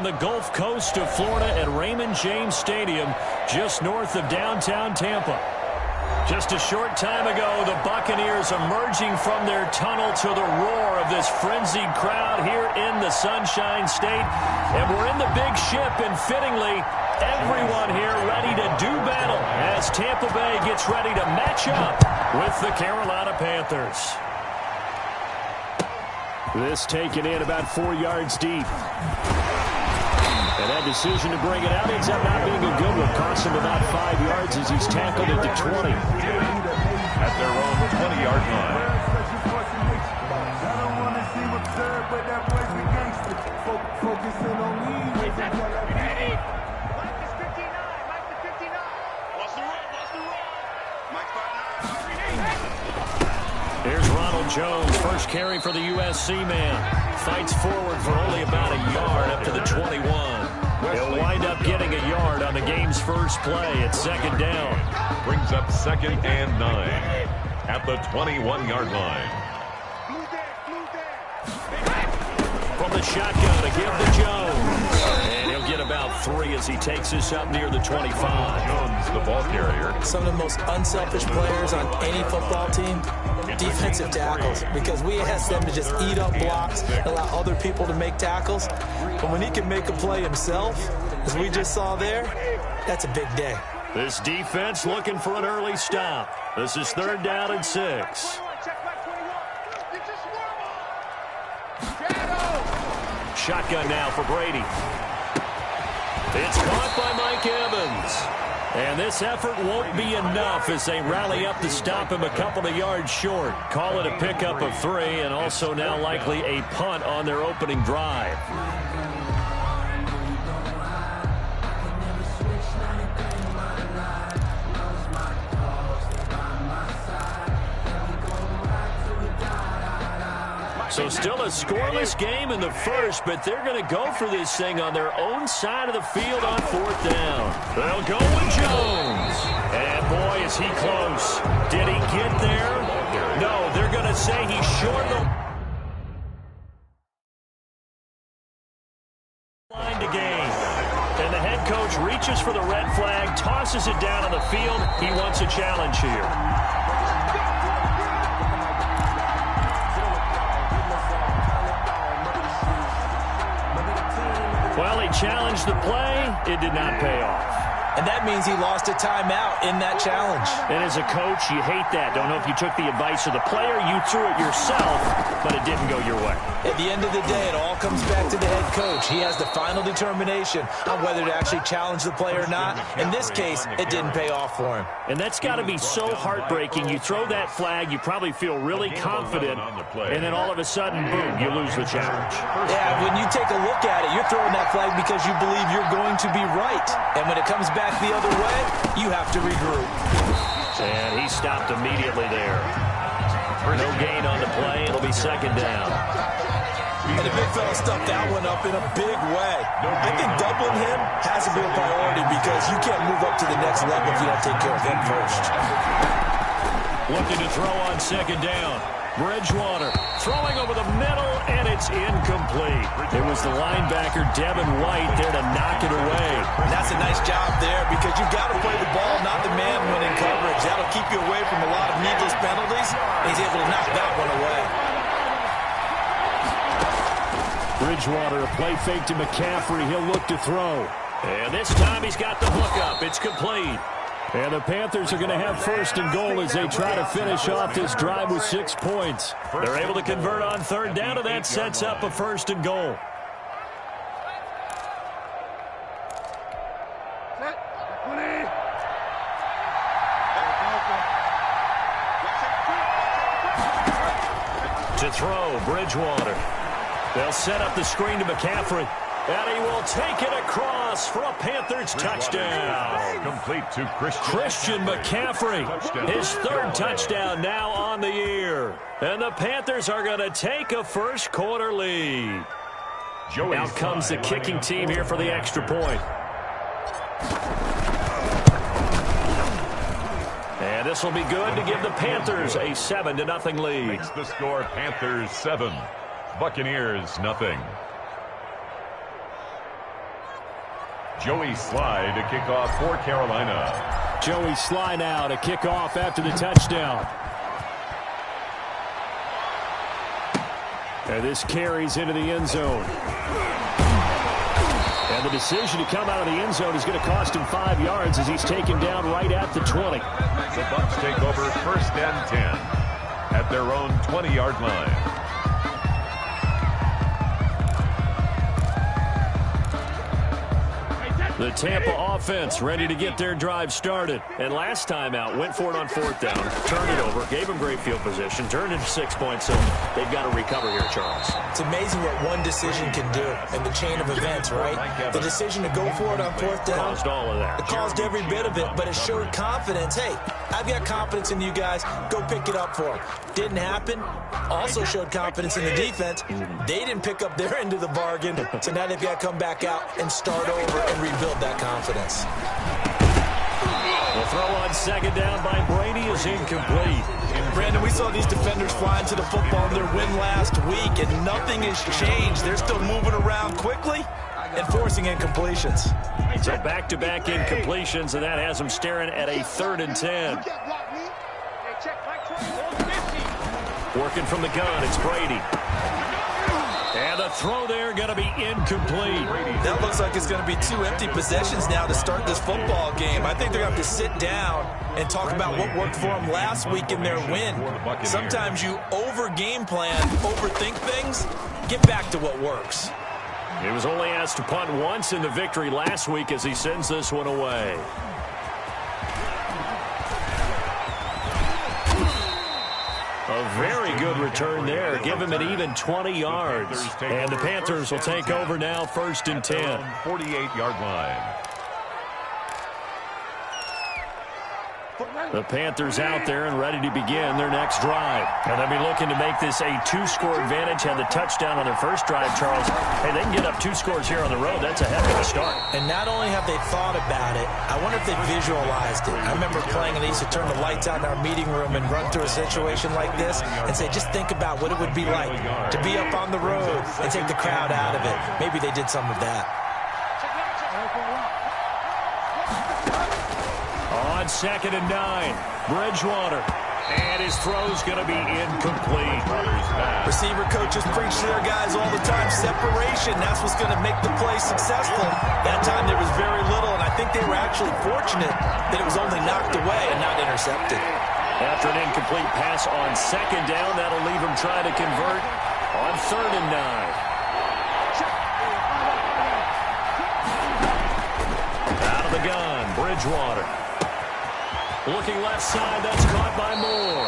from the Gulf Coast of Florida at Raymond James Stadium, just north of downtown Tampa. Just a short time ago, the Buccaneers emerging from their tunnel to the roar of this frenzied crowd here in the Sunshine State. And we're in the big ship, and fittingly, everyone here ready to do battle as Tampa Bay gets ready to match up with the Carolina Panthers. This taken in about 4 yards deep. And that decision to bring it out ends up not being a good one. Costs him about 5 yards as he's tackled at the 20. At their own 20-yard line. Here's Ronald Jones, first carry for the USC man. Fights forward for only about a yard up to the 21. He'll wind up getting a yard on the game's first play at second down. Brings up 2nd and 9 at the 21-yard line. From the shotgun to give to Jones. And he'll get about 3 as he takes this up near the 25. Jones, the ball carrier. Some of the most unselfish players on any football team, defensive tackles, because we ask them to just eat up blocks, allow other people to make tackles. But when he can make a play himself, as we just saw there, that's a big day. This defense looking for an early stop. This is 3rd down and 6. Shotgun now for Brady. It's caught by Mike Evans. And this effort won't be enough as they rally up to stop him a couple of yards short. Call it a pickup of 3, and also now likely a punt on their opening drive. So still a scoreless game in the first, but they're going to go for this thing on their own side of the field on 4th down. They'll go with Jones. And boy, is he close. Did he get there? No, they're going to say he's short of the line to gain. And the head coach reaches for the red flag, tosses it down on the field. He wants a challenge here. Well, he challenged the play. It did not pay off. And that means he lost a timeout in that challenge. And as a coach, you hate that. Don't know if you took the advice of the player. You threw it yourself, but it didn't go your way. At the end of the day, it all comes back to the head coach. He has the final determination on whether to actually challenge the play or not. In this case, it didn't pay off for him. And that's got to be so heartbreaking. You throw that flag, you probably feel really confident, and then all of a sudden, boom, you lose the challenge. Yeah, when you take a look at it, you're throwing that flag because you believe you're going to be right. And when it comes back the other way, you have to regroup. And he stopped immediately there. No gain on the play. It'll be 2nd down. And the big fella stuffed that one up in a big way. I think doubling him has to be a priority because you can't move up to the next level if you don't take care of him first. Looking to throw on 2nd down. Bridgewater throwing over the middle, and it's incomplete. It was the linebacker, Devin White, there to knock it away. And that's a nice job there because you've got to play the ball, not the man when in coverage. That'll keep you away from a lot of needless penalties. He's able to knock that one away. Bridgewater, a play fake to McCaffrey. He'll look to throw. And this time he's got the hook up. It's complete. And the Panthers are going to have 1st and goal as they try to finish off this drive with 6 points. They're able to convert on 3rd down, and that sets up a 1st and goal. To throw, Bridgewater. They'll set up the screen to McCaffrey. And he will take it across for a Panthers touchdown. Complete to Christian McCaffrey. His 3rd touchdown now on the year. And the Panthers are going to take a first quarter lead. Out comes the kicking team here for the extra point. And this will be good to give the Panthers a 7-0 lead. Makes the score Panthers 7, Buccaneers 0. Joey Sly to kick off for Carolina. Joey Sly now to kick off after the touchdown. And this carries into the end zone. And the decision to come out of the end zone is going to cost him 5 yards as he's taken down right at the 20. The Bucs take over 1st and 10 at their own 20-yard line. The Tampa offense ready to get their drive started. And last time out, went for it on 4th down, turned it over, gave them great field position, turned into 6 points, so they've got to recover here, Charles. It's amazing what one decision can do in the chain of events, right? The decision to go for it on 4th down. Caused all of that. It caused every bit of it, but it showed confidence. Hey, I've got confidence in you guys. Go pick it up for them. Didn't happen. Also showed confidence in the defense. They didn't pick up their end of the bargain, so now they've got to come back out and start over and rebuild that confidence. The throw on 2nd down by Brady is incomplete. Brandon, we saw these defenders fly into the football in their win last week, and nothing has changed. They're still moving around quickly and forcing incompletions. So back-to-back incompletions, and that has them staring at a 3rd and 10. Working from the gun, it's Brady. And the throw there going to be incomplete. That looks like it's going to be 2 empty possessions now to start this football game. I think they're going to have to sit down and talk about what worked for them last week in their win. Sometimes you over-game plan, overthink things, get back to what works. He was only asked to punt once in the victory last week as he sends this one away. A very good return there. Give him an even 20 yards. And the Panthers will take over now 1st and 10. 48-yard line. The Panthers out there and ready to begin their next drive. And they'll be looking to make this a 2-score advantage. Had the touchdown on their first drive, Charles. Hey, they can get up 2 scores here on the road. That's a heck of a start. And not only have they thought about it, I wonder if they visualized it. I remember playing, and they used to turn the lights out in our meeting room and run through a situation like this and say, just think about what it would be like to be up on the road and take the crowd out of it. Maybe they did some of that. On 2nd and 9, Bridgewater. And his throw's going to be incomplete. Receiver coaches preach to their guys all the time. Separation, that's what's going to make the play successful. That time there was very little, and I think they were actually fortunate that it was only knocked away and not intercepted. After an incomplete pass on 2nd down, that'll leave him trying to convert on 3rd and 9. Out of the gun, Bridgewater. Looking left side, that's caught by Moore.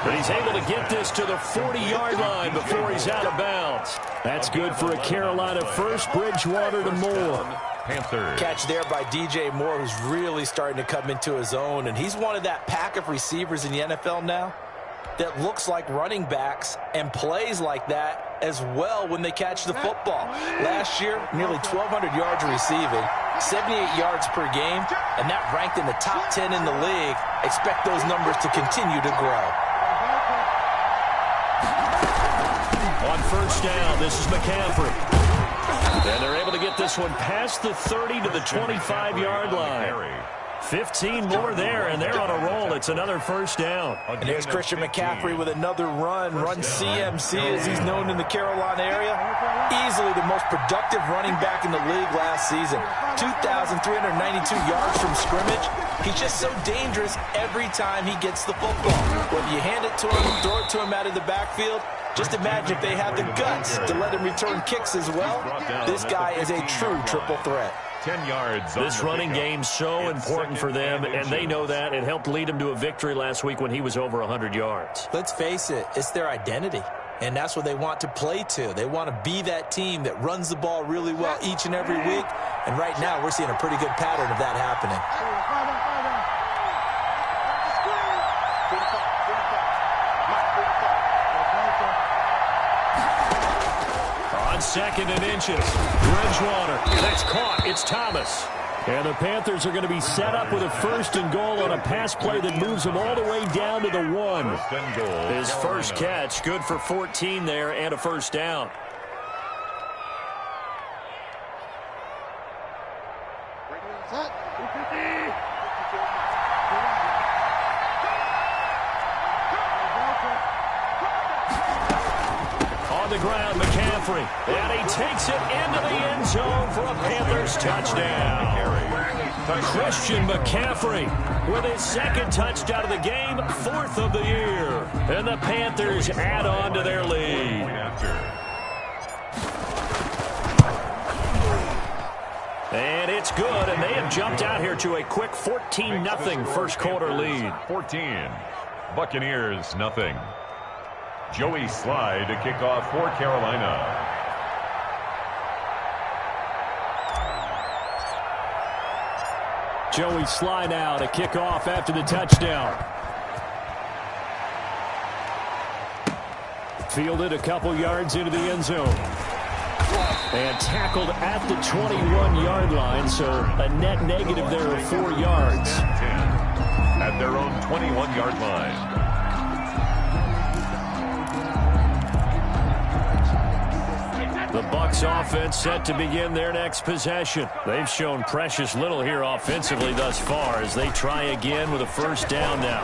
But he's able to get this to the 40-yard line before he's out of bounds. That's good for a Carolina first. Bridgewater to Moore. Panthers. Catch there by DJ Moore, who's really starting to come into his own. And he's one of that pack of receivers in the NFL now that looks like running backs and plays like that as well when they catch the football. Last year, nearly 1,200 yards receiving, 78 yards per game, and that ranked in the top 10 in the league. Expect those numbers to continue to grow. On 1st down, this is McCaffrey. And they're able to get this one past the 30 to the 25-yard line. 15 more there, and they're on a roll. It's another 1st down. And there's Christian McCaffrey with another run CMC, as he's known in the Carolina area. Easily the most productive running back in the league last season. 2,392 yards from scrimmage. He's just so dangerous every time he gets the football. Whether you hand it to him, throw it to him out of the backfield, just imagine if they had the guts to let him return kicks as well. This guy is a true triple threat. 10 yards. This running game's so important for them, and they know that. It helped lead them to a victory last week when he was over 100 yards. Let's face it, it's their identity, and that's what they want to play to. They want to be that team that runs the ball really well each and every week, and right now we're seeing a pretty good pattern of that happening. On 2nd and inches, Bridgewater. That's caught. It's Thomas. And the Panthers are going to be set up with a 1st and goal on a pass play that moves them all the way down to the 1. His first catch, good for 14 there and a 1st down. the ground, McCaffrey. And he takes it into the end zone for a Panthers touchdown. Christian McCaffrey with his second touchdown of the game, 4th of the year. And the Panthers add on to their lead. And it's good, and they have jumped out here to a quick 14-0 first quarter lead. 14. Buccaneers, nothing. Joey Slye to kick off for Carolina. Joey Slye now to kick off after the touchdown. Fielded a couple yards into the end zone. And tackled at the 21-yard line, so a net negative there of 4 yards. 10 at their own 21-yard line. The Bucs offense set to begin their next possession. They've shown precious little here offensively thus far as they try again with a first down now.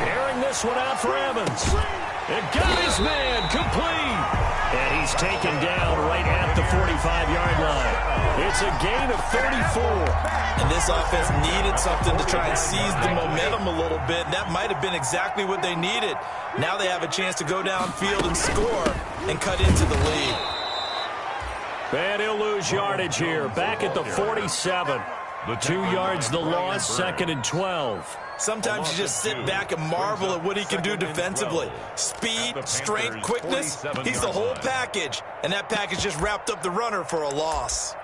Airing this one out for Evans. It got his man complete. And he's taken down right at the 45-yard line. It's a gain of 34. And this offense needed something to try and seize the momentum a little bit. That might have been exactly what they needed. Now they have a chance to go downfield and score and cut into the lead. And he'll lose yardage here. Back at the 47. 2 yards the loss, 2nd and 12. Sometimes you just sit back and marvel at what he can do defensively. Speed, strength, quickness, he's the whole package. And that package just wrapped up the runner for a loss.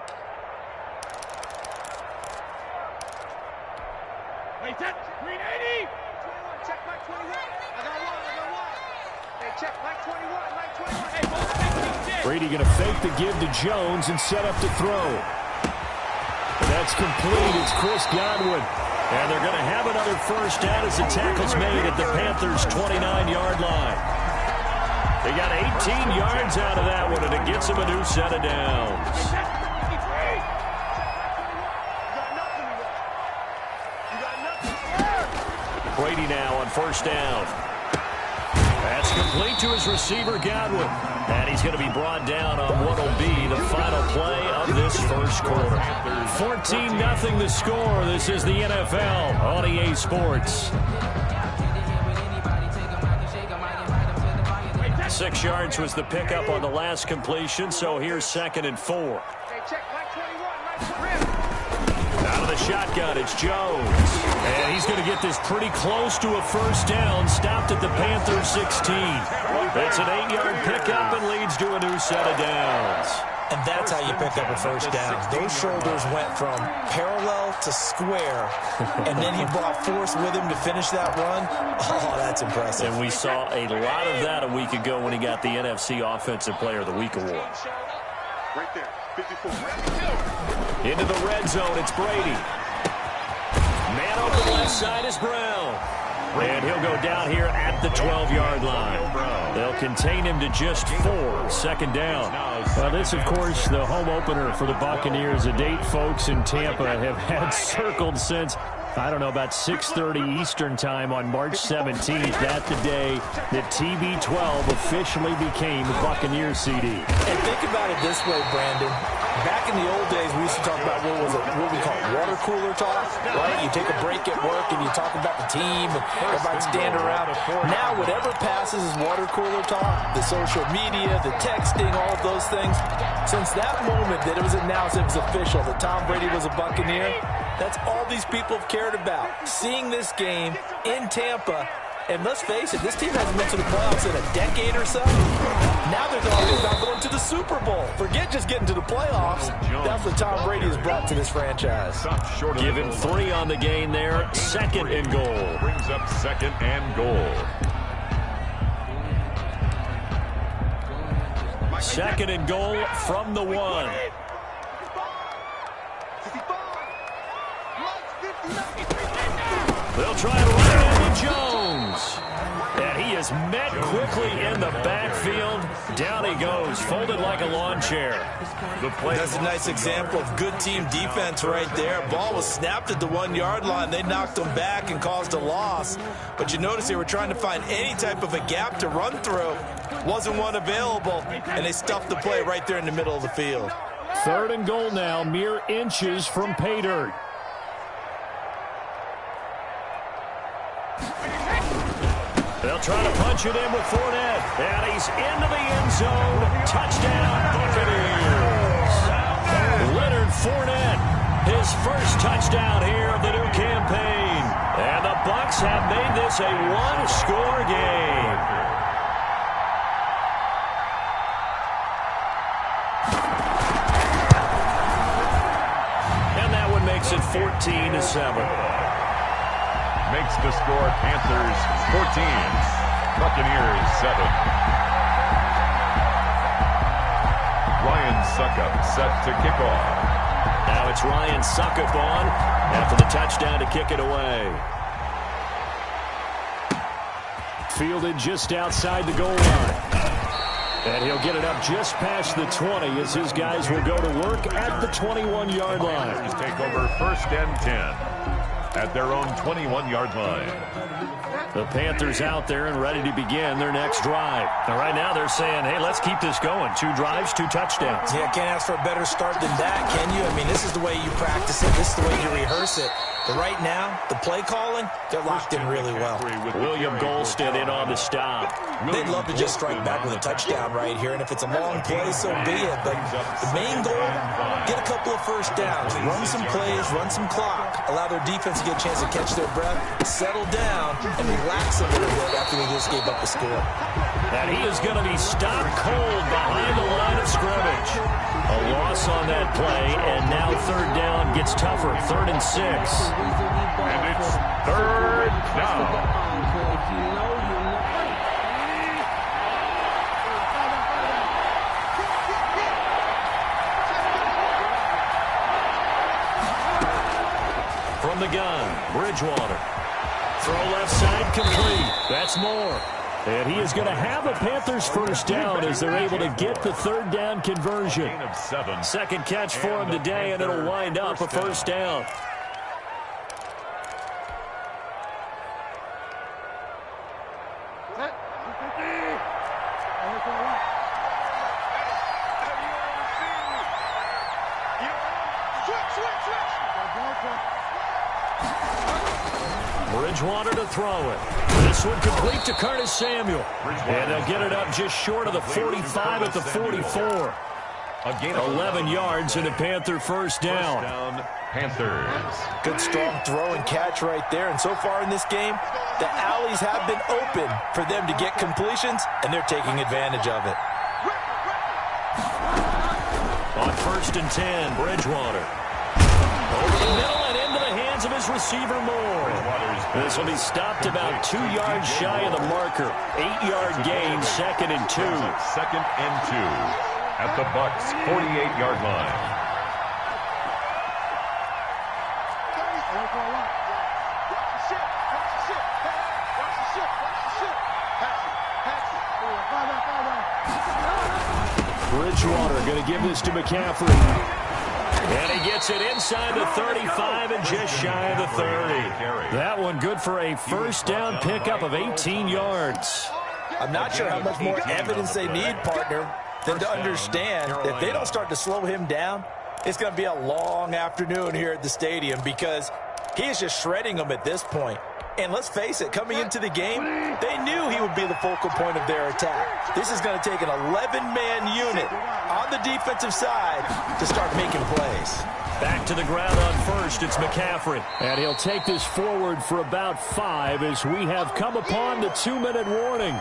Hey, check, green 80. 21, check Mike 21. I got one. Hey, check Mike 21, Mike 21. Hey, both Brady going to fake the give to Jones and set up to throw. And that's complete. It's Chris Godwin. And they're going to have another first down as the tackle's made at the Panthers' 29-yard line. They got 18 yards out of that one, and it gets them a new set of downs. Brady now on first down. That's complete to his receiver, Godwin. And he's going to be brought down on what will be the final play of this first quarter. 14-0 the score. This is the NFL on EA Sports. 6 yards was the pickup on the last completion, so here's 2nd and 4. Out of the shotgun, it's Jones. And he's going to get this pretty close to a first down. Stopped at the Panthers' 16. It's an 8-yard pickup and leads to a new set of downs. And that's how you pick up a first down. Those shoulders went from parallel to square, and then he brought force with him to finish that run. Oh, that's impressive. And we saw a lot of that a week ago when he got the NFC Offensive Player of the Week award. Right there, 54. Into the red zone, it's Brady. Man open left side is Brown. And he'll go down here at the 12-yard line. They'll contain him to just 4. 2nd down. Well, this, of course, the home opener for the Buccaneers. A date folks in Tampa have had circled since, I don't know, about 6:30 Eastern time on March 17th. That's the day that TB12 officially became the Buccaneers CD. And think about it this way, Brandon. Back in the old days, we used to talk about what we call water cooler talk, right? You take a break at work and you talk about the team and everybody's standing around. Now, whatever passes is water cooler talk, the social media, the texting, all of those things. Since that moment that it was announced, it was official, that Tom Brady was a Buccaneer, that's all these people have cared about. Seeing this game in Tampa, and let's face it, this team hasn't been to the playoffs in a decade or so. Now they're talking about going to the Super Bowl. Forget just getting to the playoffs. That's what Tom Brady has brought to this franchise. Give him 3 on the gain there. 2nd and goal. Brings up 2nd and goal. 2nd and goal from the 1. They'll try to run it into Jones. And he is is met quickly in the backfield. Down he goes, folded like a lawn chair. That's a nice example of good team defense right there. Ball was snapped at the 1-yard line. They knocked him back and caused a loss. But you notice they were trying to find any type of a gap to run through. Wasn't one available, and they stuffed the play right there in the middle of the field. 3rd and goal now, mere inches from pay dirt. They'll try to punch it in with Fournette. And he's into the end zone. Touchdown, Buccaneers. Leonard Fournette, his first touchdown here of the new campaign. And the Bucs have made this a one-score game. And that one makes it 14-7. Makes the score Panthers 14, Buccaneers 7. Ryan Suckup set to kick off. Now it's Ryan Suckup on after the touchdown to kick it away. Fielded just outside the goal line. And he'll get it up just past the 20 as his guys will go to work at the 21-yard line. Panthers take over 1st and 10. At their own 21-yard line. The Panthers out there and ready to begin their next drive. Now, right now they're saying, hey, let's keep this going. 2 drives, 2 touchdowns. Yeah, can't ask for a better start than that, can you? I mean, this is the way you practice it. This is the way you rehearse it. But right now, the play calling, they're locked in really well. William Golston in on the stop. They'd love to just strike back with a touchdown right here, and if it's a long play, so be it. But the main goal, get a couple of first downs, run some plays, run some clock, allow their defense to get a chance to catch their breath, settle down, and relax a little bit after they just gave up the score. And he is going to be stopped cold behind the line of scrimmage. A loss on that play, and now 3rd down gets tougher, 3rd and 6. And it's 3rd down. From the gun, Bridgewater. Throw left side, complete. That's more. And he is going to have a Panthers first down as they're able to get the 3rd down conversion. 2nd catch for him today, and it'll wind up a first down. Bridgewater to throw it. This one complete to Curtis Samuel. And they'll get it up just short of the 45 at the 44. 11 yards and a Panther first down. Panthers. Good strong throw and catch right there. And so far in this game, the alleys have been open for them to get completions, and they're taking advantage of it. On 1st and 10, Bridgewater. Over the middle and into the hands of his receiver Moore. This will be stopped about 2 yards shy of the marker. 8-yard gain, 2nd and 2. 2nd and 2 at the Bucs' 48-yard line. Bridgewater going to give this to McCaffrey. And he gets it inside the 35 and just shy of the 30. That one good for a first down pickup of 18 yards. I'm not sure how much more evidence they need, partner, than to understand that if they don't start to slow him down, it's going to be a long afternoon here at the stadium because he is just shredding them at this point. And let's face it, coming into the game, they knew he would be the focal point of their attack. This is going to take an 11-man unit on the defensive side to start making plays. Back to the ground on 1st, it's McCaffrey. And he'll take this forward for about 5 as we have come upon the 2-minute warning.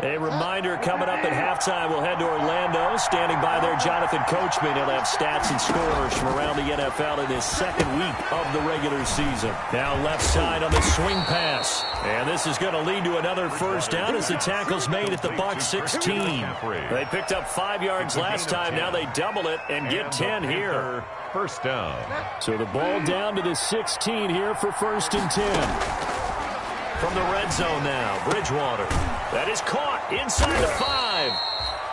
A reminder coming up at halftime, we'll head to Orlando. Standing by there, Jonathan Coachman. He'll have stats and scores from around the NFL in his 2nd week of the regular season. Now left side on the swing pass. And this is going to lead to another first down as the tackle's made at the Bucs 16. They picked up 5 yards last time. Now they double it and get 10 here. first down. So the ball down to the 16 here for 1st and 10. From the red zone now, Bridgewater. That is caught inside the 5.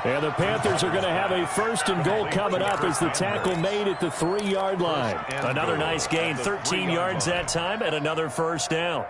And the Panthers are going to have a 1st and goal coming up as the tackle made at the 3-yard line. Another nice gain, 13 yards that time, and another first down.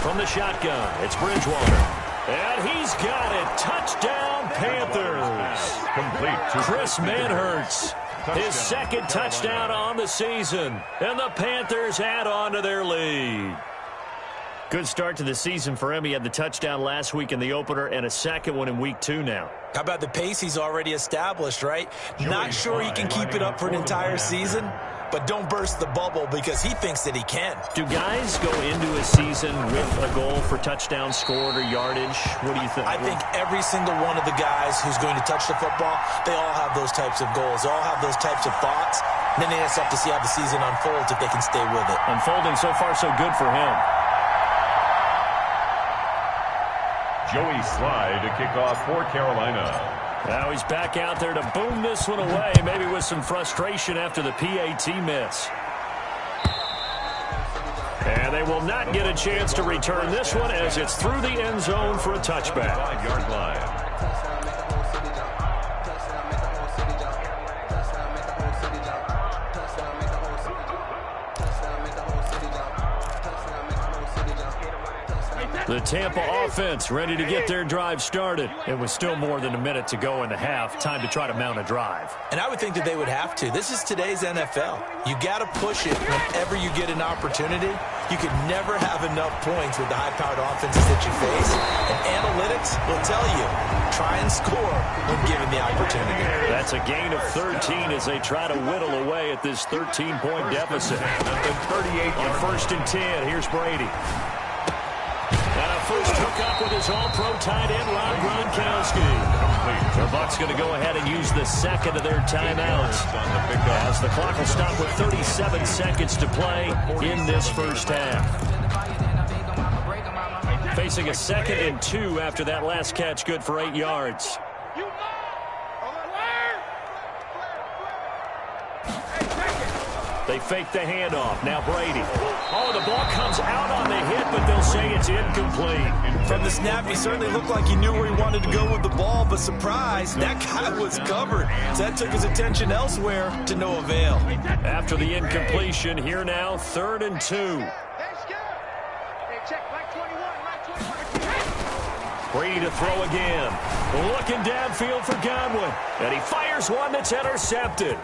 From the shotgun, it's Bridgewater. And he's got it. Touchdown, Panthers. Complete. Chris Manhertz, his second touchdown on the season. And the Panthers add on to their lead. Good start to the season for him. He had the touchdown last week in the opener and a second one in week 2 now. How about the pace he's already established, right? Not sure he can keep it up for an entire season, but don't burst the bubble because he thinks that he can. Do guys go into a season with a goal for touchdown scored or yardage? What do you think? I think every single one of the guys who's going to touch the football, they all have those types of goals. They all have those types of thoughts. And then they just have to see how the season unfolds if they can stay with it. Unfolding so far so good for him. Joey Slye to kick off for Carolina. Now he's back out there to boom this one away, maybe with some frustration after the PAT miss. And they will not get a chance to return this one as it's through the end zone for a touchback. 5-yard line. The Tampa offense ready to get their drive started. It was still more than a minute to go in the half. Time to try to mount a drive. And I would think that they would have to. This is today's NFL. You got to push it whenever you get an opportunity. You can never have enough points with the high-powered offenses that you face. And analytics will tell you, try and score when given the opportunity. That's a gain of 13 as they try to whittle away at this 13-point deficit. And 38 on 1st and 10. Here's Brady. And a first hookup with his all-pro tight end, Rob Gronkowski. The Bucs going to go ahead and use the second of their timeouts as the clock will stop with 37 seconds to play in this first half. Facing a 2nd and 2 after that last catch, good for 8 yards. They fake the handoff. Now Brady. Oh, the ball comes out on the hit, but they'll say it's incomplete. From the snap, he certainly looked like he knew where he wanted to go with the ball, but surprise, that guy was covered. So that took his attention elsewhere to no avail. After the incompletion, here now, 3rd and 2. Brady to throw again. Looking downfield for Godwin. And he fires one that's intercepted.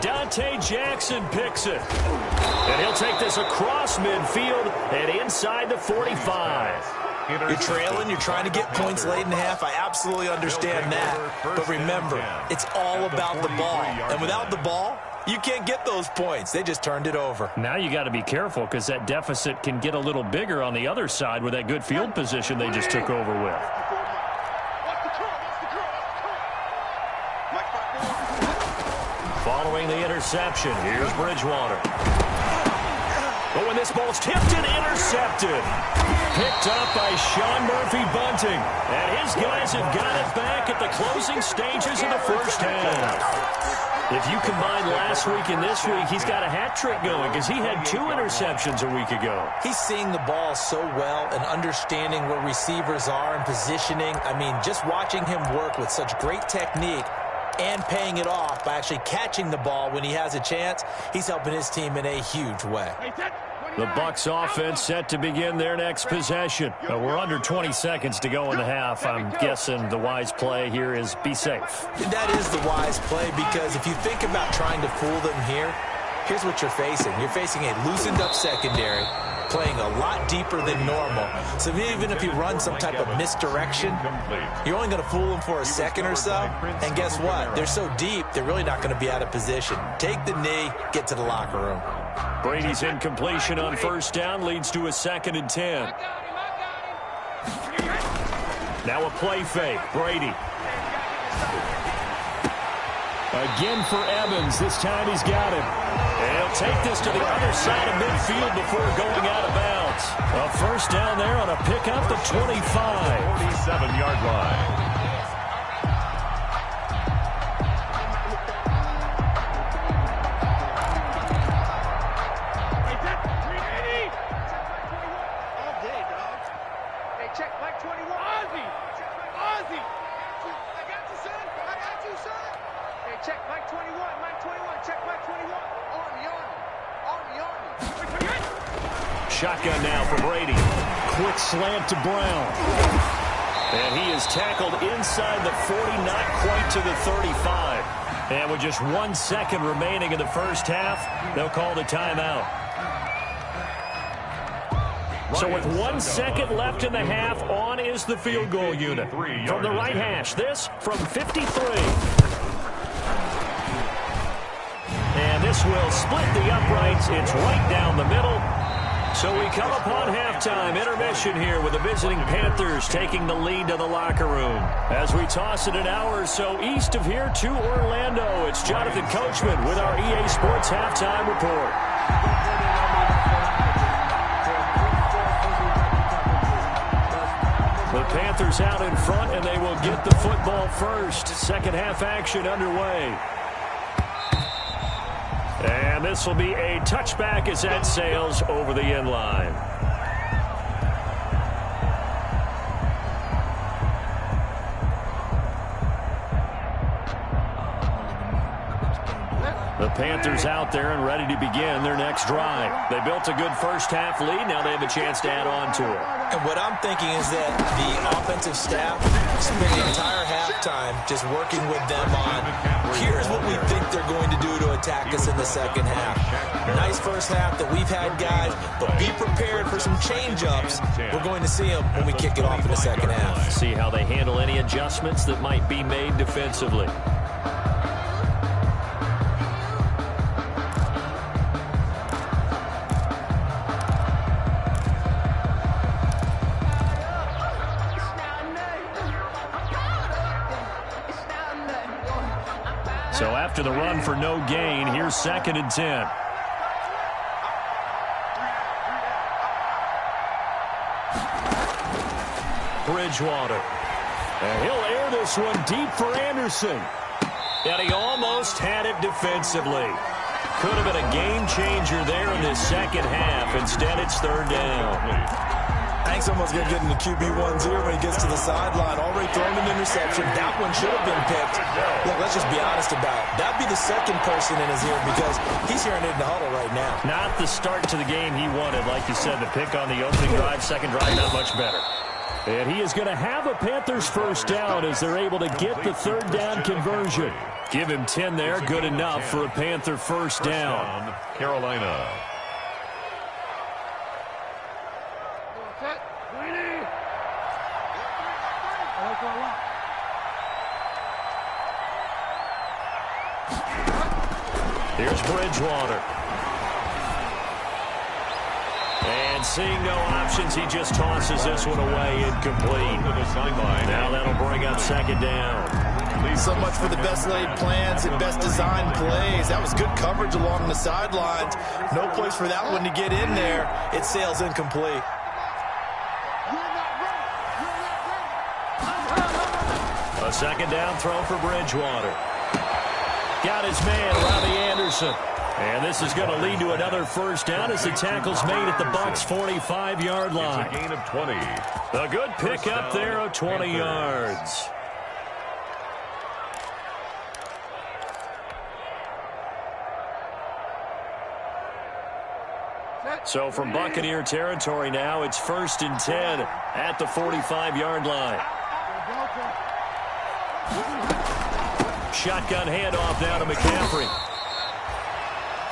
Dante Jackson picks it. And he'll take this across midfield and inside the 45. You're trailing, you're trying to get points late in the half. I absolutely understand that. But remember, it's all about the ball. And without the ball, you can't get those points. They just turned it over. Now you got to be careful because that deficit can get a little bigger on the other side with that good field position they just took over with. Following the interception, here's Bridgewater. But when this ball's tipped and intercepted, picked up by Sean Murphy-Bunting. And his guys have got it back at the closing stages of the first half. If you combine last week and this week, he's got a hat trick going because he had 2 interceptions a week ago. He's seeing the ball so well and understanding where receivers are and positioning. I mean, just watching him work with such great technique and paying it off by actually catching the ball when he has a chance, he's helping his team in a huge way. The Bucs offense set to begin their next possession. We're under 20 seconds to go in the half. I'm guessing the wise play here is be safe. That is the wise play because if you think about trying to fool them here, here's what you're facing. You're facing a loosened up secondary, playing a lot deeper than normal. So even if you run some type of misdirection, you're only going to fool them for a second or so. And guess what? They're so deep, they're really not going to be out of position. Take the knee, get to the locker room. Brady's incompletion on first down leads to a 2nd and 10. Now a play fake. Brady. Again for Evans. This time he's got it. And he'll take this to the other side of midfield before going out of bounds. yards. A first down there on a pickup at 25. 47-yard line. Shotgun now for Brady. Quick slant to Brown. And he is tackled inside the 40, not quite to the 35. And with just 1 second remaining in the first half, they'll call the timeout. So with 1 second left in the half, on is the field goal unit. From the right hash, this from 53. And this will split the uprights. It's right down the middle. So we come upon halftime intermission here with the visiting Panthers taking the lead to the locker room. As we toss it an hour or so east of here to Orlando, it's Jonathan Coachman with our EA Sports Halftime Report. The Panthers out in front, and they will get the football first. Second half action underway. And this will be a touchback as that sails over the end line. The Panthers out there and ready to begin their next drive. They built a good first half lead. Now they have a chance to add on to it. And what I'm thinking is that the offensive staff spent the entire halftime just working with them on, here's what we think they're going to do to attack us in the second half. Nice first half that we've had, guys, but be prepared for some change-ups. We're going to see them when we kick it off in the second half. See how they handle any adjustments that might be made defensively. So after the run for no gain, here's 2nd and 10. Bridgewater. And he'll air this one deep for Anderson. And he almost had it defensively. Could have been a game changer there in this second half. Instead, it's 3rd down. I think someone's going to get into QB1-0 when he gets to the sideline. Already thrown an interception. That one should have been picked. Look, let's just be honest about it. That'd be the second person in his ear because he's hearing it in the huddle right now. Not the start to the game he wanted. Like you said, the pick on the opening drive, second drive, not much better. And he is going to have a Panthers first down as they're able to get the 3rd down conversion. Give him 10 there. Good enough for a Panther first down. Carolina. Here's Bridgewater. And seeing no options, he just tosses this one away incomplete. Now that'll bring up 2nd down. So much for the best laid plans and best designed plays. That was good coverage along the sidelines. No place for that one to get in there. It sails incomplete. A 2nd down throw for Bridgewater. Got his man, Robbie Anderson. And this is going to lead to another first down as the tackle's made at the Bucs' 45-yard line. It's a gain of 20. A good pickup there of 20 yards. So from Buccaneer territory now, it's 1st and 10 at the 45-yard line. Shotgun handoff down to McCaffrey.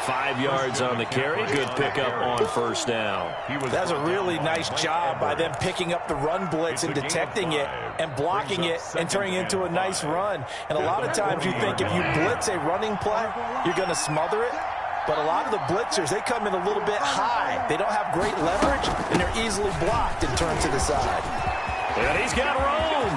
5 yards on the carry. Good pickup on first down. That's a really nice job by them picking up the run blitz and detecting it and blocking it and turning it into a nice run. And a lot of times you think if you blitz a running play, you're going to smother it. But a lot of the blitzers, they come in a little bit high. They don't have great leverage, and they're easily blocked and turned to the side. And he's got room.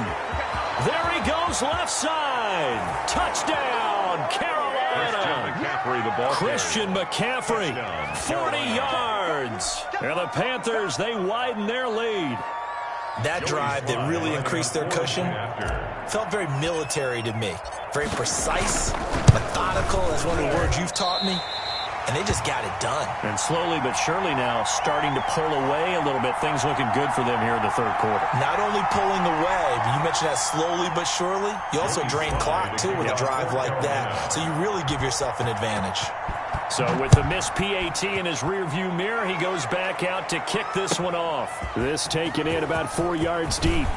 There he goes left side. Touchdown, Carolina. Carolina. Christian McCaffrey, 40 yards. And the Panthers, they widen their lead. That drive that really increased their cushion felt very military to me. Very precise, methodical, that's one of the words you've taught me. And they just got it done. And slowly but surely now starting to pull away a little bit. Things looking good for them here in the third quarter. Not only pulling away, but you mentioned that slowly but surely. You also drain clock, too, with a drive like that. So you really give yourself an advantage. So with the missed PAT in his rearview mirror, he goes back out to kick this one off. This taken in about 4 yards deep.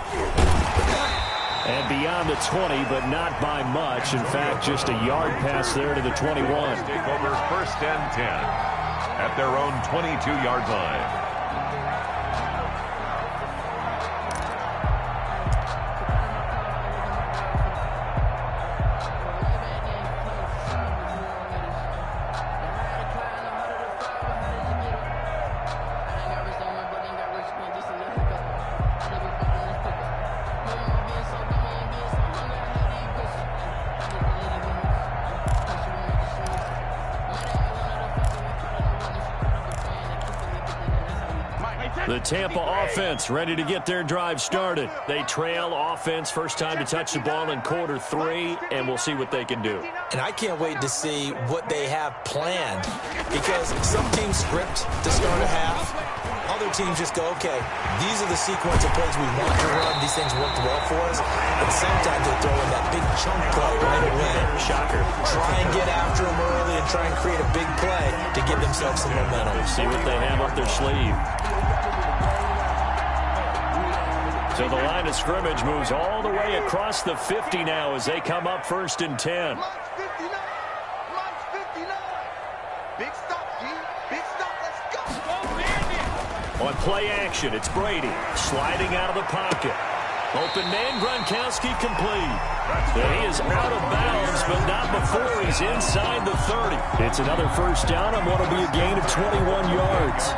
And beyond the 20, but not by much. In fact, just a yard pass there to the 21. Take over 1st and 10 at their own 22-yard line. The Tampa offense ready to get their drive started. They trail offense first time to touch the ball in quarter 3, and we'll see what they can do. And I can't wait to see what they have planned, because some teams script to start a half. Other teams just go, okay, these are the sequence of plays we want to run. These things worked well for us. But sometimes they throw in that big chunk play right away. Shocker. Try and get after them early and try and create a big play to give themselves some momentum. See what they have up their sleeve. So the line of scrimmage moves all the way across the 50 now as they come up 1st and 10. Big stop, G. Big stop. Let's go. On play action, it's Brady sliding out of the pocket. Open man, Gronkowski complete. And he is out of bounds, but not before he's inside the 30. It's another first down on what will be a gain of 21 yards.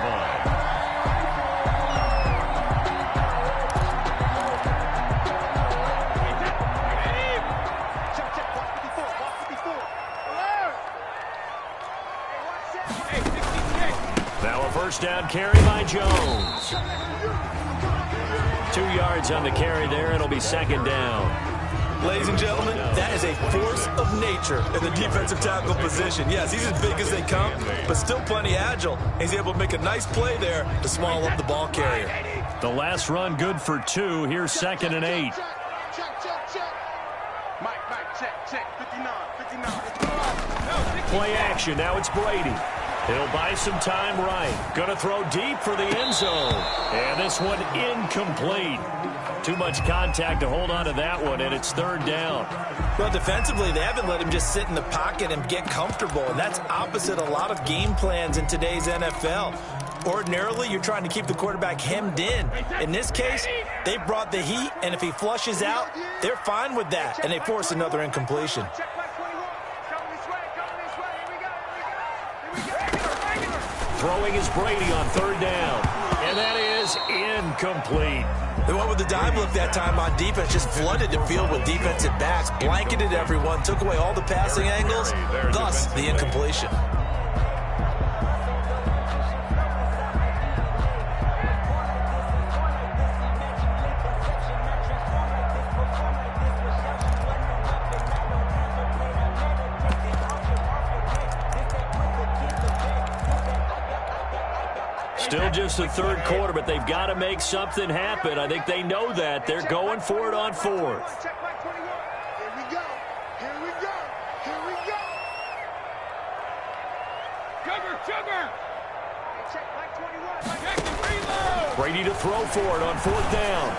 First down carry by Jones. 2 yards on the carry there. It'll be 2nd down. Ladies and gentlemen, that is a force of nature in the defensive tackle position. Yes, he's as big as they come, but still plenty agile. He's able to make a nice play there to swallow up the ball carrier. The last run good for 2. Here's 2nd and 8. Check. Mike, check. 59. Play action. Now it's Brady. He'll buy some time right. Going to throw deep for the end zone. And this one incomplete. Too much contact to hold on to that one, and it's 3rd down. Well, defensively, they haven't let him just sit in the pocket and get comfortable, and that's opposite a lot of game plans in today's NFL. Ordinarily, you're trying to keep the quarterback hemmed in. In this case, they brought the heat, and if he flushes out, they're fine with that, and they force another incompletion. Throwing is Brady on 3rd down. And that is incomplete. They went with the dime look that time on defense, just flooded the field with defensive backs, blanketed everyone, took away all the passing angles, thus the incompletion. Still just the 3rd quarter, but they've got to make something happen. I think they know that. They're going for it on 4th. Check my 21. Here we go. Sugar. Check my 21. Check the reload. Brady to throw for it on 4th down.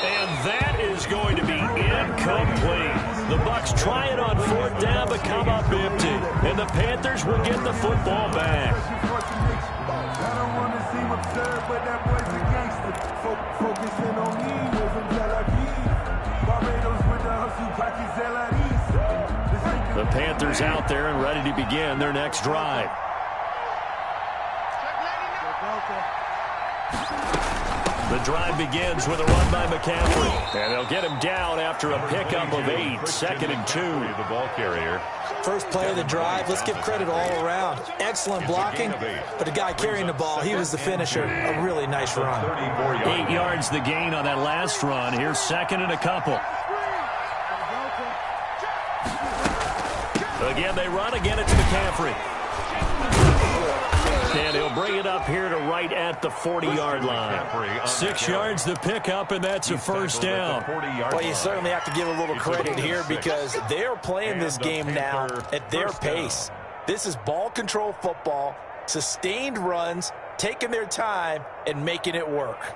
And that is going to be incomplete. The Bucs try it on 4th down, but come up empty. And the Panthers will get the football back. I don't want to seem absurd, but that boy's a gangster. Focusing on me, wasn't Barbados with the hustle, The Panthers out there and ready to begin their next drive. The drive begins with a run by McCaffrey. And they'll get him down after a pickup of 8, 2nd and 2. The ball carrier. First play of the drive, let's give credit all around. Excellent blocking, but the guy carrying the ball, he was the finisher. A really nice run. 8 yards the gain on that last run. Here's 2nd and a couple. Again, they run. Again, it's McCaffrey. And he'll bring it up here to right at the 40-yard line. 6 yards the pickup, and that's a first down. Well, you certainly have to give a little credit here because they're playing this game now at their pace. This is ball control football, sustained runs, taking their time, and making it work.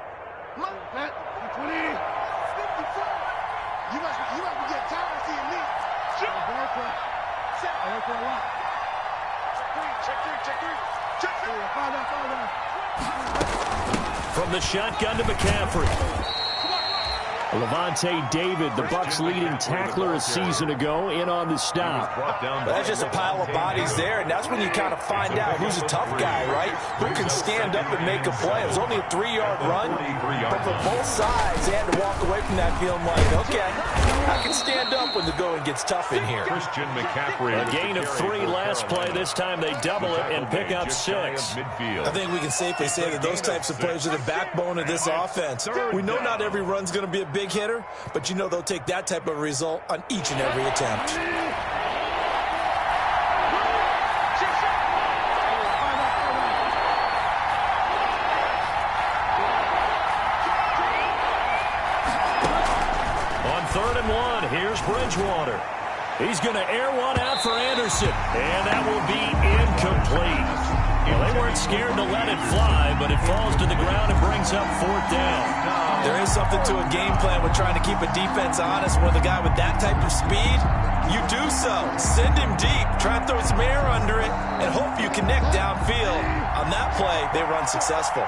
You must be getting tired of seeing me. Check three. From the shotgun to McCaffrey. Levante David, the Bucs' leading tackler a season ago, in on the stop. That's just a pile of bodies there, and that's when you kind of find out who's a tough guy, right? Who can stand up and make a play. It was only a 3-yard run, but for both sides, they had to walk away from that feeling like, okay, I can stand up when the going gets tough in here. Christian McCaffrey. A gain of 3 last play. This time they double it and pick up 6. I think we can safely say that those types of plays are the backbone of this offense. We know not every run's going to be a big hitter, but you know they'll take that type of result on each and every attempt. On 3rd and 1, here's Bridgewater. He's going to air one out for Anderson, and that will be incomplete. Well, they weren't scared to let it fly, but it falls to the ground and brings up 4th down. There is something to a game plan with trying to keep a defense honest. With a guy with that type of speed, you do so. Send him deep, try and throw some air under it, and hope you connect downfield. On that play, they run successful.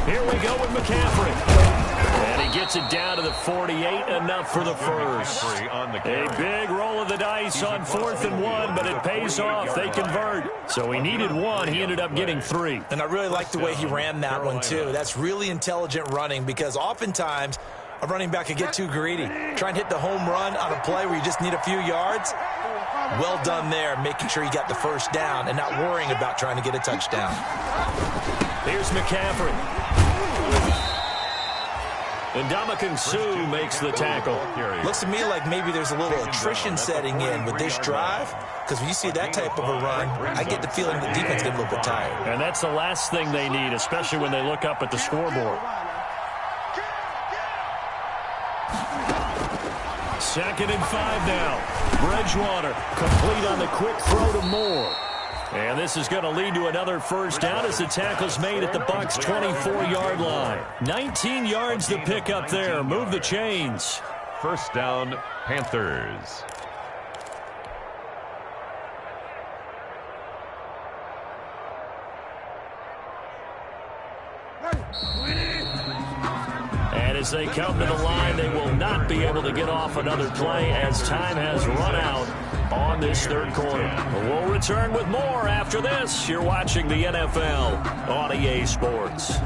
Here we go with McCaffrey. And he gets it down to the 48, enough for the first. A big roll of the dice on 4th and 1, but it pays off. They convert. So he needed 1. He ended up getting 3. And I really like the way he ran that one, too. That's really intelligent running because oftentimes a running back can get too greedy. Try and hit the home run on a play where you just need a few yards. Well done there, making sure you got the first down and not worrying about trying to get a touchdown. Here's McCaffrey. And Ndamukong Suh makes the tackle. Looks to me like maybe there's a little attrition setting in with this drive, because when you see that type of a run, I get the feeling the defense gets a little bit tired. And that's the last thing they need, especially when they look up at the scoreboard. 2nd and 5 now. Bridgewater complete on the quick throw to Moore. And this is going to lead to another first down as the tackle's made at the Bucs' 24-yard line. 19 yards to pick up there. Move the chains. First down, Panthers. And as they come to the line, they will not be able to get off another play as time has run out on this 3rd quarter. We'll return with more after this. You're watching the NFL on EA Sports.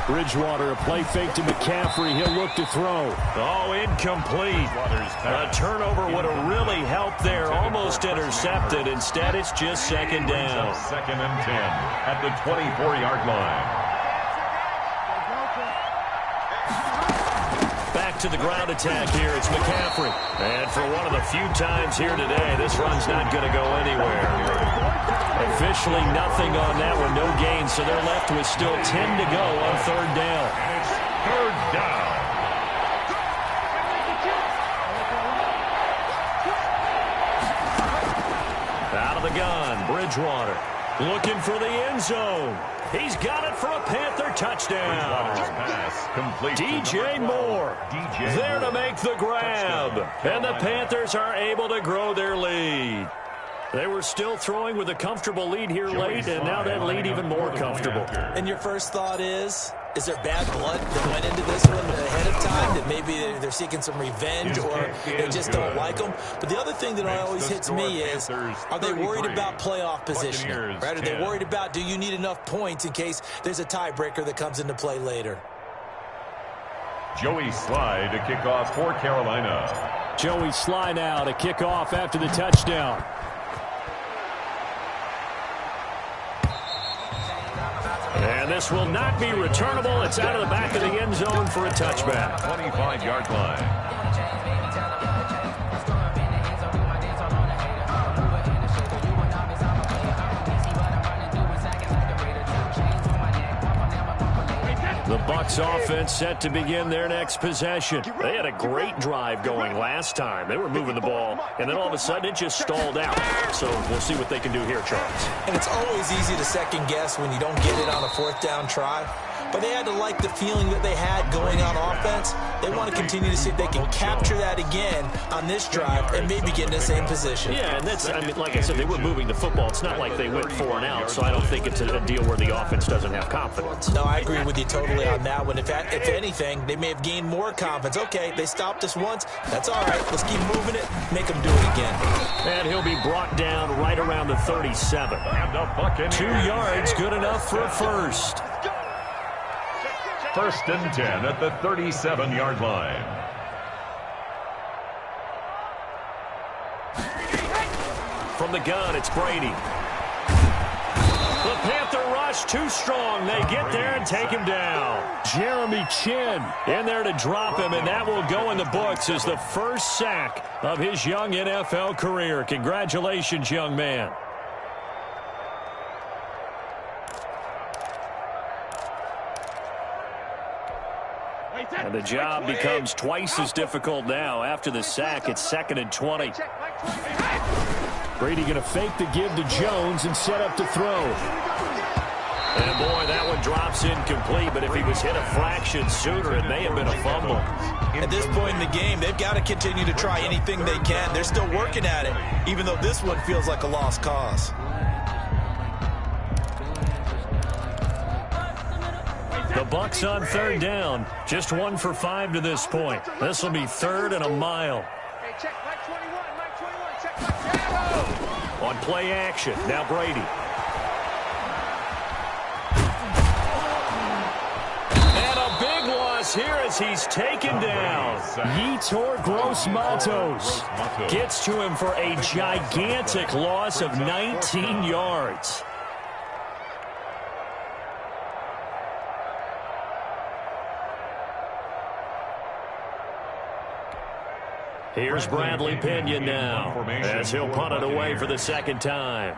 Bridgewater, a play fake to McCaffrey. He'll look to throw. Oh, incomplete. A turnover would have really helped there. Almost intercepted. Instead, it's just 2nd down. 2nd and 10 at the 24-yard line. Back to the ground attack here. It's McCaffrey. And for one of the few times here today, this run's not going to go anywhere. Officially nothing on that one, no gain, so they're left with still 10 to go on 3rd down. And it's 3rd down. Out of the gun, Bridgewater. Looking for the end zone. He's got it for a Panther touchdown. DJ Moore there to make the grab. And the Panthers are able to grow their lead. They were still throwing with a comfortable lead here late, and now that lead even more comfortable. And your first thought is there bad blood that went into this one ahead of time, that maybe they're seeking some revenge or they just don't like them? But the other thing that always hits me is, are they worried about playoff positioning? Right? Are they worried about, do you need enough points in case there's a tiebreaker that comes into play later? Joey Slye to kick off for Carolina. Joey Slye now to kick off after the touchdown. And this will not be returnable. It's out of the back of the end zone for a touchback. 25-yard line. The Bucs offense set to begin their next possession. They had a great drive going last time. They were moving the ball, and then all of a sudden it just stalled out. So we'll see what they can do here, Charles. And it's always easy to second guess when you don't get it on a fourth down try. But they had to like the feeling that they had going on offense. They want to continue to see if they can capture that again on this drive and maybe get in the same position. Yeah, and that's, I mean, like I said, they were moving the football. It's not like they went 4 and out, so I don't think it's a deal where the offense doesn't have confidence. No, I agree with you totally on that one. If anything, they may have gained more confidence. Okay, they stopped us once. That's all right. Let's keep moving it. Make them do it again. And he'll be brought down right around the 37. 2 yards, good enough for a first. First and 10 at the 37-yard line. From the gun, it's Brady. The Panther rush too strong. They get there and take him down. Jeremy Chin in there to drop him, and that will go in the books as the first sack of his young NFL career. Congratulations, young man. And the job becomes twice as difficult now. After the sack, it's 2nd and 20. Brady going to fake the give to Jones and set up to throw. And boy, that one drops incomplete, but if he was hit a fraction sooner, it may have been a fumble. At this point in the game, they've got to continue to try anything they can. They're still working at it, even though this one feels like a lost cause. The Bucs on 3rd down. Just 1 for 5 to this point. This will be 3rd and a mile. Hey, check Mike 21, Mike 21, check Mike 21. On play action, now Brady. And a big loss here as he's taken down. Yetur Gross-Matos gets to him for a gigantic loss of 19 yards. Here's Bradley Pinion now as he'll punt it away for the 2nd time.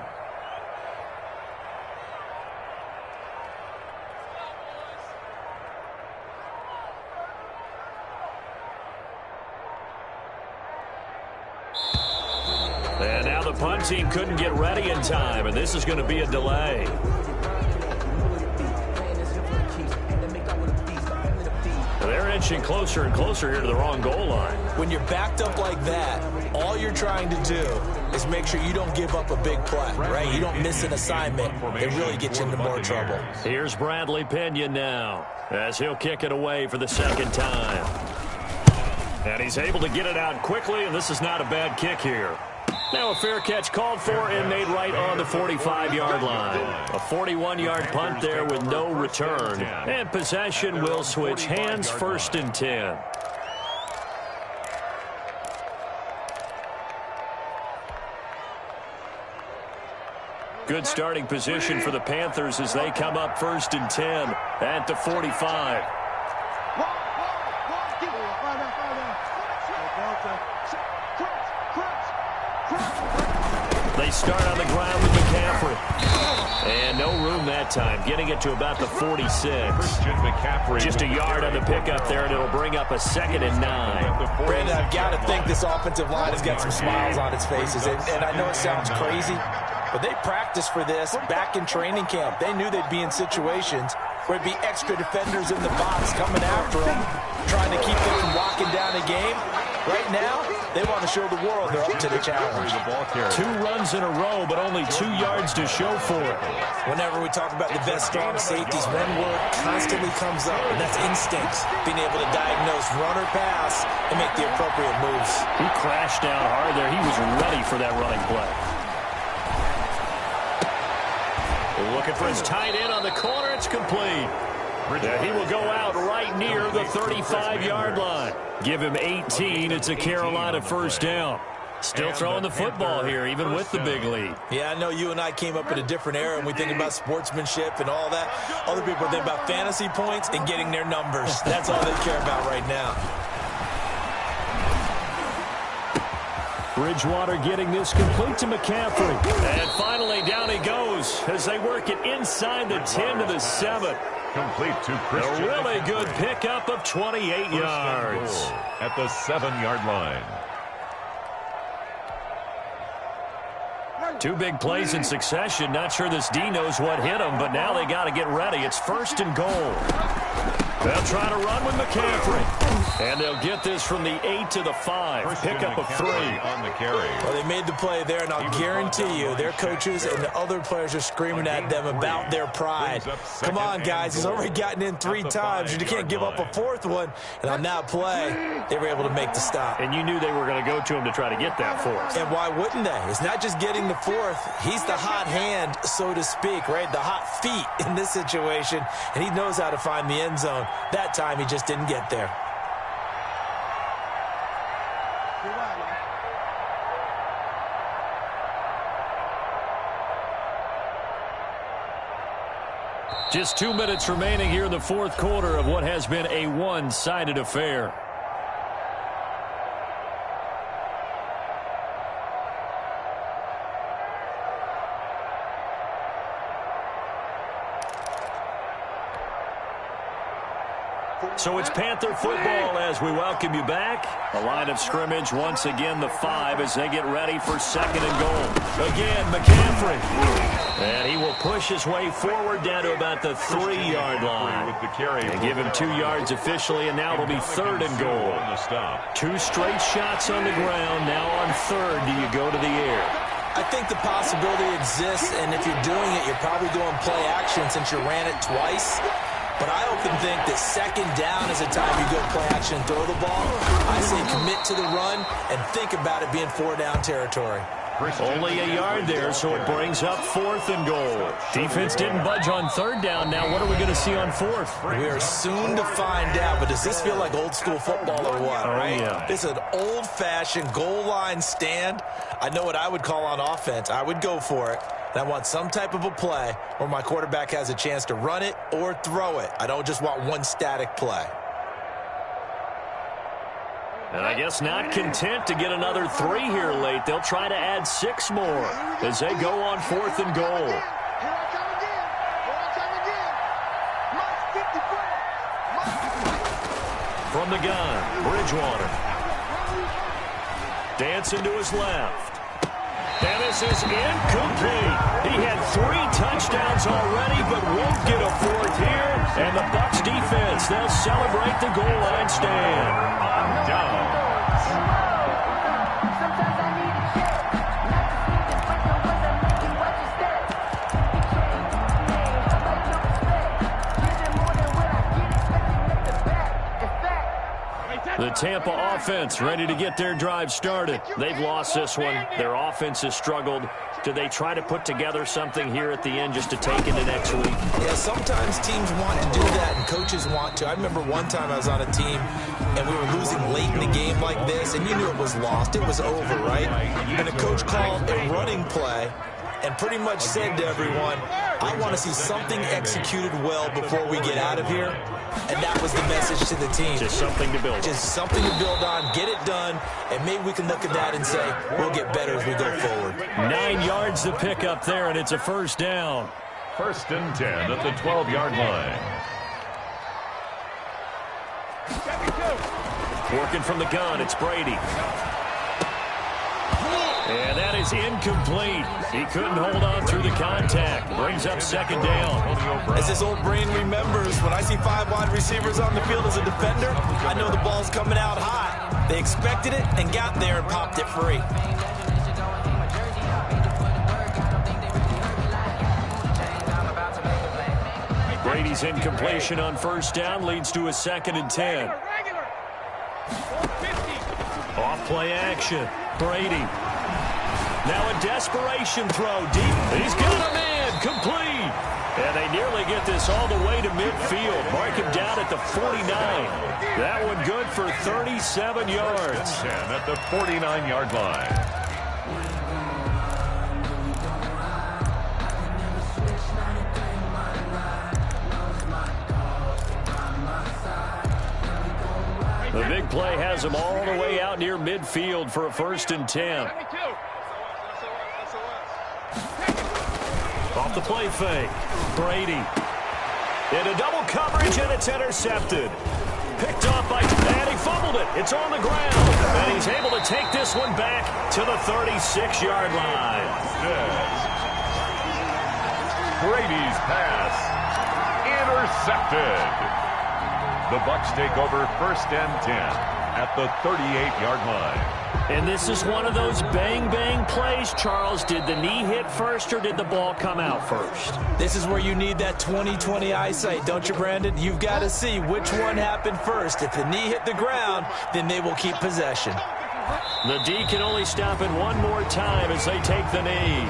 And now the punt team couldn't get ready in time, and this is going to be a delay. They're inching closer and closer here to the wrong goal line. When you're backed up like that, all you're trying to do is make sure you don't give up a big play, right? You don't miss an assignment. It really gets you into more trouble. Here's Bradley Pinion now as he'll kick it away for the 2nd time. And he's able to get it out quickly, and this is not a bad kick here. Now a fair catch called for and made right on the 45-yard line. A 41-yard punt there with no return. And possession will switch hands, 1st and 10. Good starting position for the Panthers as they come up 1st and 10 at the 45. They start on the ground with McCaffrey. And no room that time, getting it to about the 46. Just a yard on the pickup there, and it'll bring up a 2nd and 9. Brandon, I've got to think this offensive line has got some smiles on its faces. And I know it sounds crazy, But they practiced for this back in training camp. They knew they'd be in situations where it'd be extra defenders in the box coming after them, trying to keep them from locking down a game. Right now, they want to show the world they're up to the challenge. 2 runs in a row, but only 2 yards to show for it. Whenever we talk about the best strong safeties, one word constantly comes up, and that's instincts. Being able to diagnose run or pass and make the appropriate moves. He crashed down hard there. He was ready for that running play. Looking for his tight end on the corner. It's complete. Yeah, he will go out right near the 35-yard line. Give him 18. It's a Carolina first down. Still throwing the football here, even with the big lead. Yeah, I know you and I came up in a different era, and we think about sportsmanship and all that. Other people think about fantasy points and getting their numbers. That's all they care about right now. Bridgewater getting this complete to McCaffrey. And finally, down he goes as they work it inside the 10 to the 7. Complete to Christian. A really good pickup of 28 yards. At the 7-yard line. 2 big plays in succession. Not sure this D knows what hit him, but now they got to get ready. It's 1st and goal. They'll try to run with McCaffrey. And they'll get this from the 8 to the 5. Pickup of 3. On the carry. Well, they made the play there, and I'll guarantee you their coaches and the other players are screaming at them about their pride. Come on, guys. He's already gotten in 3 times. You can't give up a 4th one. And on that play, they were able to make the stop. And you knew they were going to go to him to try to get that 4th. And why wouldn't they? It's not just getting the 4th. He's the hot hand, so to speak, right? The hot feet in this situation. And he knows how to find the end zone. That time, he just didn't get there. Just 2 minutes remaining here in the 4th quarter of what has been a one-sided affair. So it's Panther football as we welcome you back. A line of scrimmage once again the 5 as they get ready for 2nd and goal. Again, McCaffrey. And he will push his way forward down to about the 3-yard line. With the carry. They give him 2 yards officially, and now it'll be 3rd and goal. 2 straight shots on the ground. Now on 3rd, do you go to the air? I think the possibility exists, and if you're doing it, you're probably going play action since you ran it twice. But I often think that 2nd down is a time you go play action and throw the ball. I say commit to the run and think about it being 4-down territory. Only a yard there, so it brings up 4th and goal. Defense didn't budge on 3rd down. Now what are we going to see on 4th? We are soon to find out, but does this feel like old school football or what, right? Yeah. This is an old-fashioned goal line stand. I know what I would call on offense. I would go for it. And I want some type of a play where my quarterback has a chance to run it or throw it. I don't just want one static play. And I guess not content to get another 3 here late. They'll try to add 6 more as they go on 4th and goal. From the gun, Bridgewater. Dancing to his left. And this is incomplete. He had 3 touchdowns already, but won't get a 4th here. And the Bucs defense, they'll celebrate the goal line stand. On downs. The Tampa offense ready to get their drive started. They've lost this one. Their offense has struggled. Do they try to put together something here at the end just to take into next week? Yeah, sometimes teams want to do that and coaches want to. I remember one time I was on a team and we were losing late in the game like this, and you knew it was lost. It was over, right? And the coach called a running play and pretty much said to everyone, I want to see something executed well before we get out of here. And that was the message to the team. Just something to build on. Just something to build on, get it done, and maybe we can look at that and say, we'll get better as we go forward. 9 yards to pick up there, and it's a 1st down. 1st and 10 at the 12-yard line. Working from the gun, it's Brady. And that is incomplete. He couldn't hold on through the contact. Brings up second down. As this old brain remembers, when I see 5 wide receivers on the field as a defender, I know the ball's coming out high. They expected it and got there and popped it free. Brady's incompletion on first down leads to a 2nd and 10. Off play action. Brady. Now a desperation throw deep. He's got a man complete. And they nearly get this all the way to midfield. Mark him down at the 49. That one good for 37 yards. 10 at the 49-yard line. The big play has him all the way out near midfield for a 1st and 10. Off the play fake. Brady. Into double coverage, and it's intercepted. Picked off by, and he fumbled it. It's on the ground. And he's able to take this one back to the 36-yard line. Yes. Brady's pass. Intercepted. The Bucs take over 1st and 10 at the 38-yard line. And this is one of those bang-bang plays, Charles. Did the knee hit first or did the ball come out first? This is where you need that 20/20 eyesight, don't you, Brandon? You've got to see which one happened first. If the knee hit the ground, then they will keep possession. The D can only stop it one more time as they take the knee.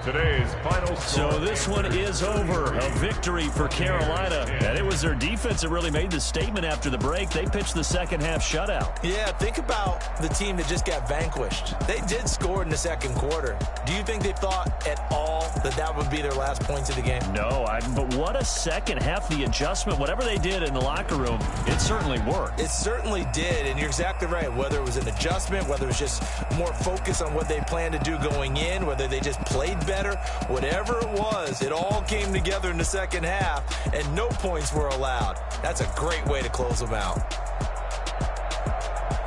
Today's final score. So this one is over. A victory for Carolina. And it was their defense that really made the statement after the break. They pitched the second half shutout. Yeah, think about the team that just got vanquished. They did score in the 2nd quarter. Do you think they thought at all that that would be their last points of the game? No, but what a second half. The adjustment, whatever they did in the locker room, it certainly worked. It certainly did, and you're exactly right. Whether it was an adjustment, whether it was just more focus on what they planned to do going in, whether they just played better, whatever it was, it all came together in the 2nd half, and no points were allowed. That's a great way to close them out.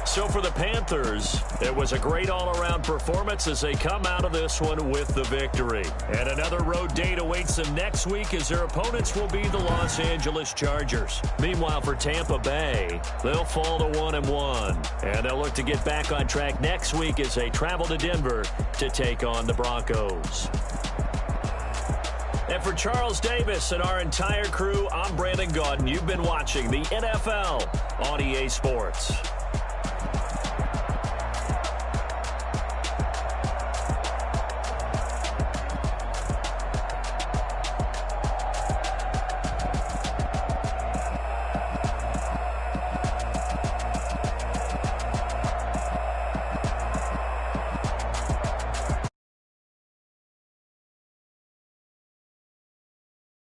So for the Panthers, it was a great all-around performance as they come out of this one with the victory. And another road date awaits them next week as their opponents will be the Los Angeles Chargers. Meanwhile, for Tampa Bay, they'll fall to 1-1. And they'll look to get back on track next week as they travel to Denver to take on the Broncos. And for Charles Davis and our entire crew, I'm Brandon Gaudin. You've been watching the NFL on EA Sports.